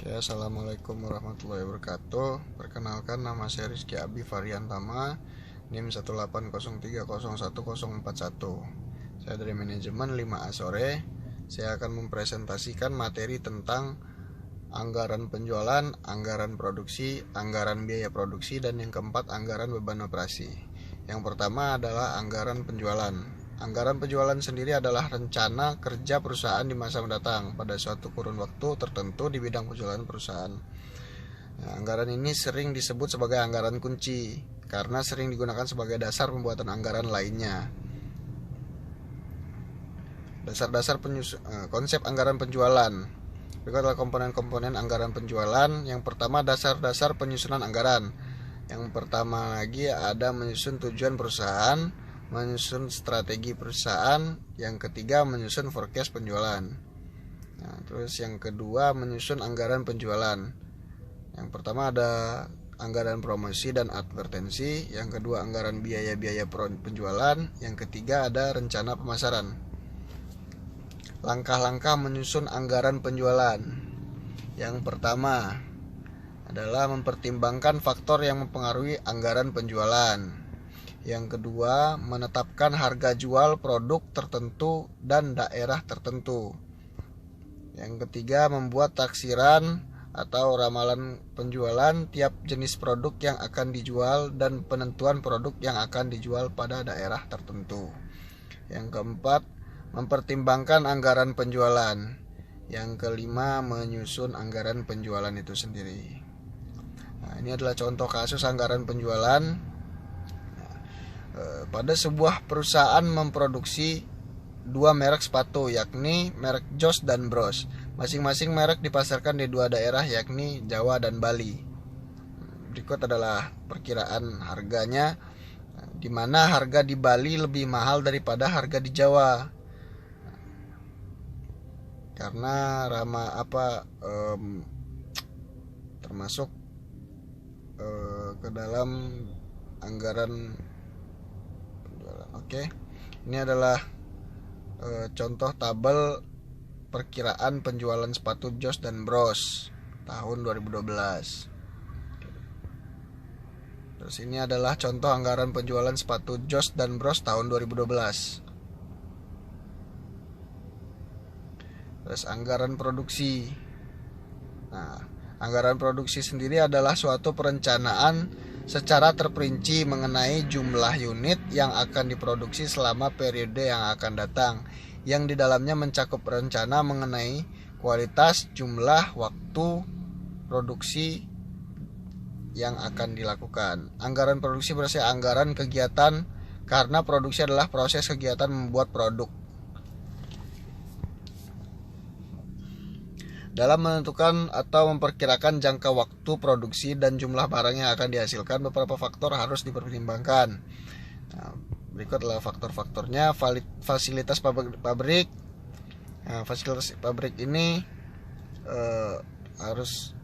Oke, assalamualaikum warahmatullahi wabarakatuh. Perkenalkan, nama saya Rizky Abi Variantama, NIM 180301041. Saya dari manajemen 5A Sore. Saya akan mempresentasikan materi tentang anggaran penjualan, anggaran produksi, anggaran biaya produksi, dan yang keempat anggaran beban operasi. Yang pertama adalah anggaran penjualan. Anggaran penjualan sendiri adalah rencana kerja perusahaan di masa mendatang pada suatu kurun waktu tertentu di bidang penjualan perusahaan. Nah, anggaran ini sering disebut sebagai anggaran kunci karena sering digunakan sebagai dasar pembuatan anggaran lainnya. Dasar-dasar konsep anggaran penjualan. Berikut adalah komponen-komponen anggaran penjualan. Yang pertama, dasar-dasar penyusunan anggaran. Yang pertama lagi ada menyusun tujuan perusahaan, menyusun strategi perusahaan. Yang ketiga, menyusun forecast penjualan. Nah, terus yang kedua, menyusun anggaran penjualan. Yang pertama ada anggaran promosi dan advertensi. Yang kedua, anggaran biaya-biaya penjualan. Yang ketiga, ada rencana pemasaran. Langkah-langkah menyusun anggaran penjualan. Yang pertama adalah mempertimbangkan faktor yang mempengaruhi anggaran penjualan. Yang kedua, menetapkan harga jual produk tertentu dan daerah tertentu. Yang ketiga, membuat taksiran atau ramalan penjualan tiap jenis produk yang akan dijual dan penentuan produk yang akan dijual pada daerah tertentu. Yang keempat, mempertimbangkan anggaran penjualan. Yang kelima, menyusun anggaran penjualan itu sendiri. Nah, ini adalah contoh kasus anggaran penjualan. Pada sebuah perusahaan memproduksi dua merek sepatu, yakni merek Jos dan Bros. Masing-masing merek dipasarkan di dua daerah, yakni Jawa dan Bali. Berikut adalah perkiraan harganya, di mana harga di Bali lebih mahal daripada harga di Jawa. Karena termasuk ke dalam anggaran penjualan. Oke, ini adalah contoh tabel perkiraan penjualan sepatu Jos dan Bros tahun 2012. Terus ini adalah contoh anggaran penjualan sepatu Jos dan Bros tahun 2012. Terus anggaran produksi. Nah, anggaran produksi sendiri adalah suatu perencanaan secara terperinci mengenai jumlah unit yang akan diproduksi selama periode yang akan datang, yang di dalamnya mencakup rencana mengenai kualitas, jumlah, waktu produksi yang akan dilakukan. Anggaran produksi berarti anggaran kegiatan, karena produksi adalah proses kegiatan membuat produk. Dalam menentukan atau memperkirakan jangka waktu produksi dan jumlah barang yang akan dihasilkan, beberapa faktor harus dipertimbangkan. Nah, berikut adalah faktor-faktornya. Fasilitas pabrik. Nah, fasilitas pabrik ini harus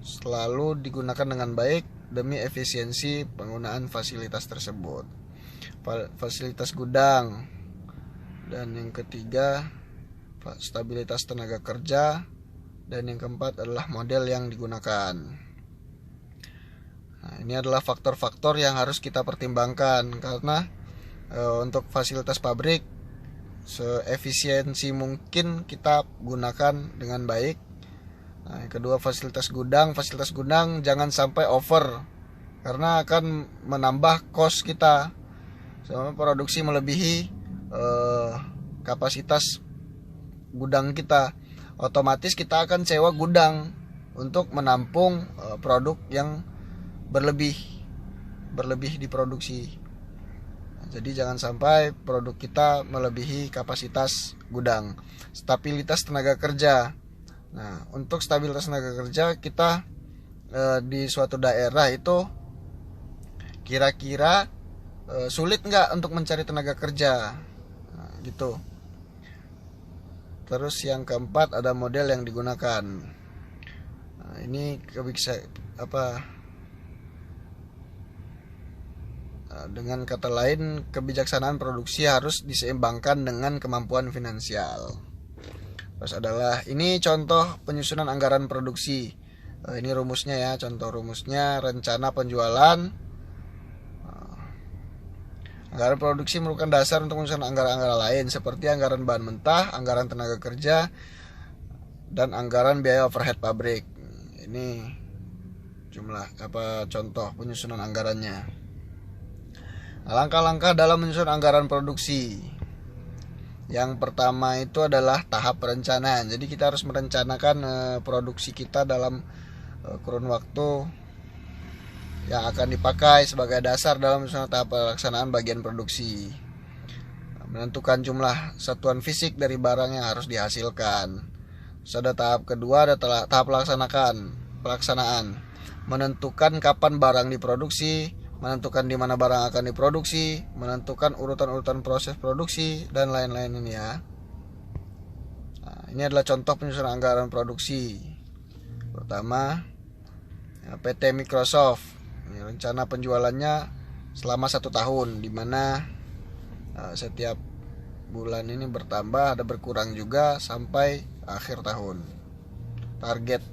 selalu digunakan dengan baik demi efisiensi penggunaan fasilitas tersebut. Fasilitas gudang. Dan yang ketiga, stabilitas tenaga kerja, dan yang keempat adalah model yang digunakan. Nah, ini adalah faktor-faktor yang harus kita pertimbangkan karena untuk fasilitas pabrik seefisiensi mungkin kita gunakan dengan baik. Nah, yang kedua, fasilitas gudang jangan sampai over karena akan menambah cost kita. Sama produksi melebihi kapasitas gudang kita, otomatis kita akan sewa gudang untuk menampung produk yang berlebih diproduksi. Jadi jangan sampai produk kita melebihi kapasitas gudang. Stabilitas tenaga kerja. Nah, untuk stabilitas tenaga kerja kita di suatu daerah itu kira-kira sulit nggak untuk mencari tenaga kerja. Nah, gitu. Terus yang keempat ada model yang digunakan. Nah, ini dengan kata lain, kebijaksanaan produksi harus diseimbangkan dengan kemampuan finansial. Terus adalah ini contoh penyusunan anggaran produksi. Ini rumusnya ya, contoh rumusnya rencana penjualan. Anggaran produksi merupakan dasar untuk menyusun anggaran-anggaran lain seperti anggaran bahan mentah, anggaran tenaga kerja, dan anggaran biaya overhead pabrik. Ini contoh penyusunan anggarannya. Langkah-langkah dalam menyusun anggaran produksi. Yang pertama itu adalah tahap perencanaan. Jadi kita harus merencanakan produksi kita dalam kurun waktu yang akan dipakai sebagai dasar dalam tahap pelaksanaan bagian produksi. Menentukan jumlah satuan fisik dari barang yang harus dihasilkan. Terus ada tahap kedua, ada tahap pelaksanaan. Menentukan kapan barang diproduksi, menentukan di mana barang akan diproduksi, menentukan urutan-urutan proses produksi, dan lain-lain ini ya. Nah, ini adalah contoh penyusunan anggaran produksi. Pertama, PT Microsoft. Ini rencana penjualannya selama 1 tahun, di mana setiap bulan ini bertambah, ada berkurang juga sampai akhir tahun. Target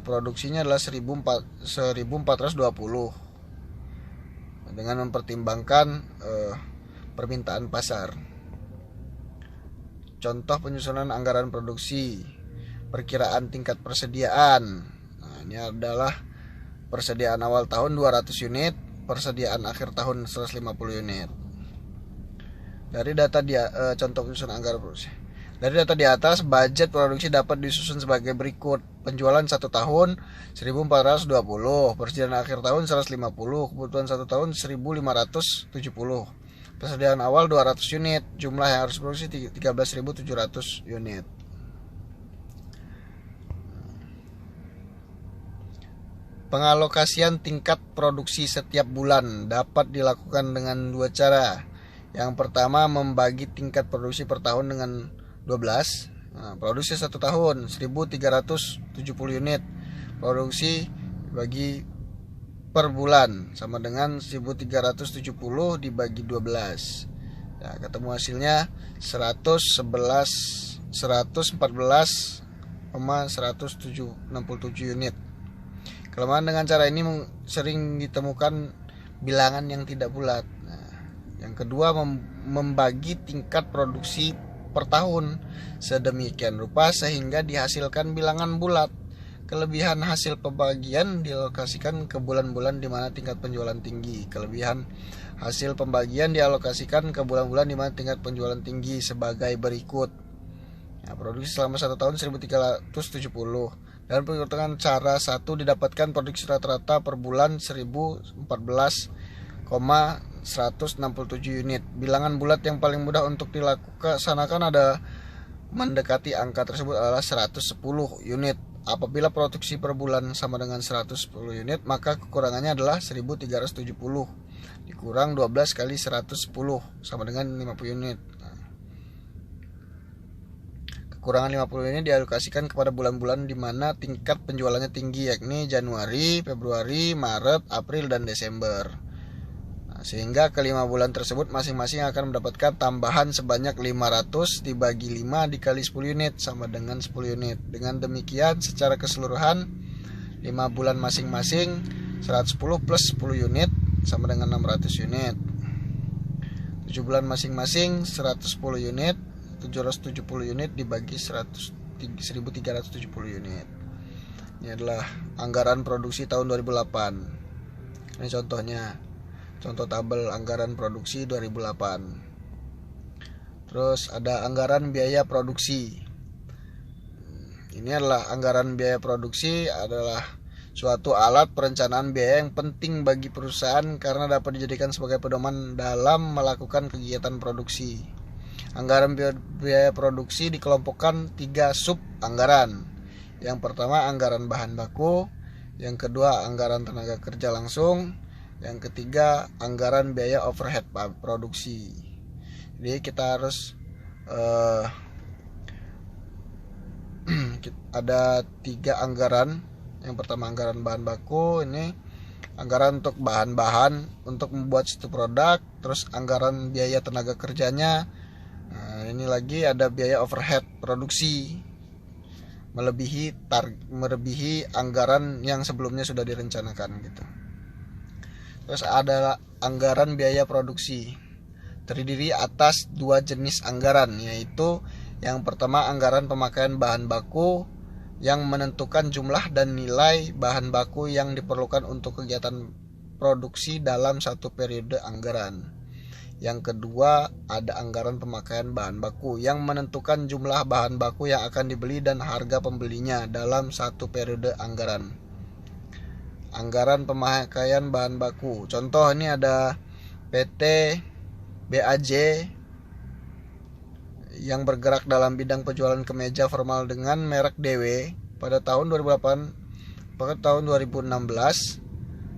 produksinya adalah 1420 dengan mempertimbangkan permintaan pasar. Contoh penyusunan anggaran produksi. Perkiraan tingkat persediaan. Nah, ini adalah persediaan awal tahun 200 unit, persediaan akhir tahun 150 unit. Dari data contoh penyusunan anggaran produksi. Dari data di atas, budget produksi dapat disusun sebagai berikut. Penjualan 1 tahun 1420, persediaan akhir tahun 150, kebutuhan 1 tahun 1570. Persediaan awal 200 unit, jumlah yang harus produksi 13.700 unit. Pengalokasian tingkat produksi setiap bulan dapat dilakukan dengan 2 cara. Yang pertama, membagi tingkat produksi per tahun dengan 12. Nah, produksi 1 tahun 1370 unit. Produksi bagi per bulan sama dengan 1370 dibagi 12. Nah, ketemu hasilnya 114,167 unit. Kelemahan dengan cara ini sering ditemukan bilangan yang tidak bulat. Nah, yang kedua, membagi tingkat produksi per tahun sedemikian rupa sehingga dihasilkan bilangan bulat. Kelebihan hasil pembagian dialokasikan ke bulan-bulan di mana tingkat penjualan tinggi. Kelebihan hasil pembagian dialokasikan ke bulan-bulan di mana tingkat penjualan tinggi sebagai berikut. Nah, produksi selama 1 tahun 1370. Dan perhitungan cara 1 didapatkan produksi rata-rata per bulan 1014,167 unit. Bilangan bulat yang paling mudah untuk dilaksanakan ada mendekati angka tersebut adalah 110 unit. Apabila produksi per bulan sama dengan 110 unit, maka kekurangannya adalah 1370 dikurang 12 kali 110 sama dengan 50 unit. Kekurangan 50 ini dialokasikan kepada bulan-bulan di mana tingkat penjualannya tinggi, yakni Januari, Februari, Maret, April, dan Desember. Nah, sehingga kelima bulan tersebut masing-masing akan mendapatkan tambahan sebanyak 500 dibagi 5 dikali 10 unit sama dengan 10 unit. Dengan demikian secara keseluruhan 5 bulan masing-masing 110 plus 10 unit sama dengan 600 unit. 7 bulan masing-masing 110 unit, 770 unit dibagi 1370 unit. Ini adalah anggaran produksi tahun 2008. Ini contohnya, contoh tabel anggaran produksi 2008. Terus ada anggaran biaya produksi. Ini adalah anggaran biaya produksi adalah suatu alat perencanaan biaya yang penting bagi perusahaan karena dapat dijadikan sebagai pedoman dalam melakukan kegiatan produksi. Anggaran biaya produksi dikelompokkan 3 sub anggaran. Yang pertama anggaran bahan baku, yang kedua anggaran tenaga kerja langsung, yang ketiga anggaran biaya overhead produksi. Jadi kita harus ada 3 anggaran. Yang pertama anggaran bahan baku, ini anggaran untuk bahan-bahan untuk membuat suatu produk, terus anggaran biaya tenaga kerjanya. Nah, ini lagi ada biaya overhead produksi. melebihi anggaran yang sebelumnya sudah direncanakan gitu. Terus ada anggaran biaya produksi, terdiri atas dua jenis anggaran, yaitu yang pertama anggaran pemakaian bahan baku yang menentukan jumlah dan nilai bahan baku yang diperlukan untuk kegiatan produksi dalam satu periode anggaran. Yang kedua ada anggaran pemakaian bahan baku yang menentukan jumlah bahan baku yang akan dibeli dan harga pembelinya dalam satu periode anggaran. Anggaran pemakaian bahan baku, contoh ini ada PT BAJ yang bergerak dalam bidang penjualan kemeja formal dengan merek DW pada tahun 2008. Pada tahun 2016,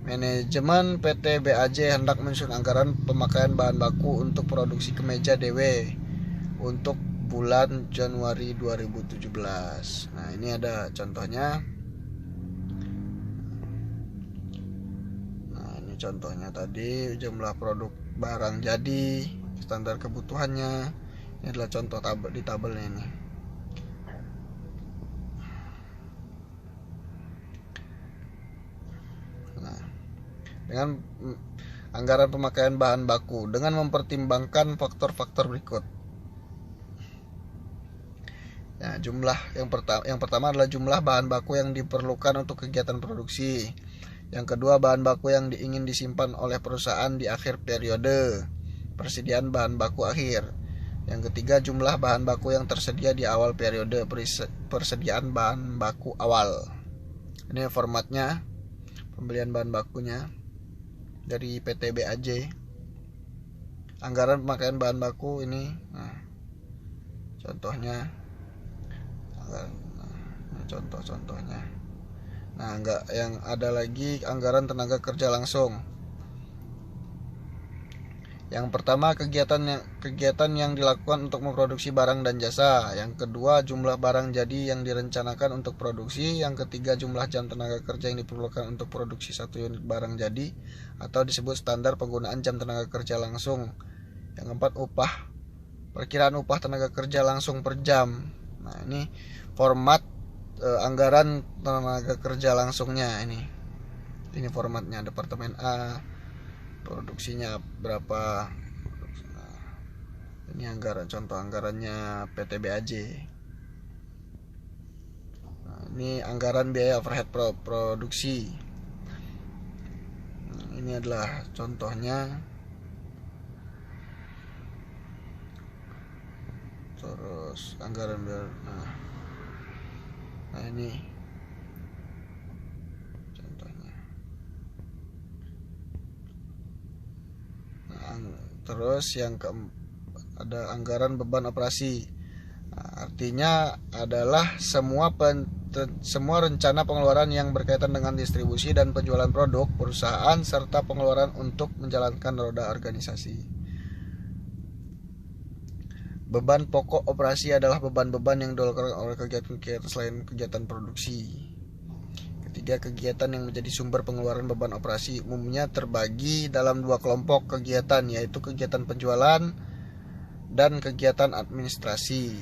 manajemen PT BAJ hendak menyusun anggaran pemakaian bahan baku untuk produksi kemeja DW untuk bulan Januari 2017. Nah, ini ada contohnya. Nah, ini contohnya tadi jumlah produk barang jadi, standar kebutuhannya. Ini adalah contoh di tabelnya ini. Nah, dengan anggaran pemakaian bahan baku dengan mempertimbangkan faktor-faktor berikut. Nah, jumlah yang pertama adalah jumlah bahan baku yang diperlukan untuk kegiatan produksi. Yang kedua, bahan baku yang ingin disimpan oleh perusahaan di akhir periode persediaan bahan baku akhir. Yang ketiga, jumlah bahan baku yang tersedia di awal periode persediaan bahan baku awal. Ini formatnya, pembelian bahan bakunya dari PT BAJ. Anggaran pemakaian bahan baku ini, nah, contohnya, contoh-contohnya. Nah, enggak, yang ada lagi anggaran tenaga kerja langsung. Yang pertama, kegiatan yang dilakukan untuk memproduksi barang dan jasa. Yang kedua, jumlah barang jadi yang direncanakan untuk produksi. Yang ketiga, jumlah jam tenaga kerja yang diperlukan untuk produksi satu unit barang jadi atau disebut standar penggunaan jam tenaga kerja langsung. Yang keempat, perkiraan upah tenaga kerja langsung per jam. Nah, ini format anggaran tenaga kerja langsungnya ini. Ini formatnya, Departemen A, produksinya berapa. Nah, ini anggaran, contoh anggarannya PT BAJ. Nah, ini anggaran biaya overhead produksi. Nah, ini adalah contohnya. Terus anggaran biaya. Nah, ini contohnya. Terus yang ada anggaran beban operasi. Nah, artinya adalah semua rencana pengeluaran yang berkaitan dengan distribusi dan penjualan produk perusahaan serta pengeluaran untuk menjalankan roda organisasi. Beban pokok operasi adalah beban-beban yang dikeluarkan oleh kegiatan selain kegiatan produksi. Ketiga, kegiatan yang menjadi sumber pengeluaran beban operasi umumnya terbagi dalam dua kelompok kegiatan, yaitu kegiatan penjualan dan kegiatan administrasi.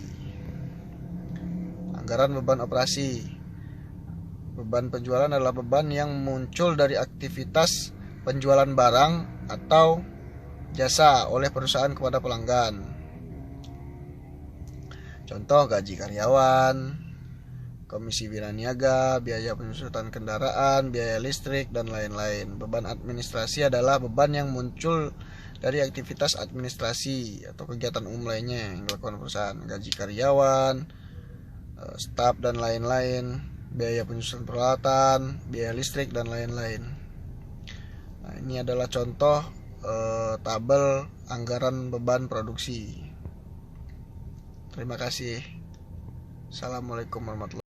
Anggaran beban operasi. Beban penjualan adalah beban yang muncul dari aktivitas penjualan barang atau jasa oleh perusahaan kepada pelanggan. Contoh, gaji karyawan, komisi bina niaga, biaya penyusutan kendaraan, biaya listrik, dan lain-lain. Beban administrasi adalah beban yang muncul dari aktivitas administrasi atau kegiatan umum lainnya yang dilakukan perusahaan. Gaji karyawan, staf, dan lain-lain, biaya penyusutan peralatan, biaya listrik, dan lain-lain. Nah, ini adalah contoh tabel anggaran beban produksi. Terima kasih. Assalamualaikum warahmatullahi wabarakatuh.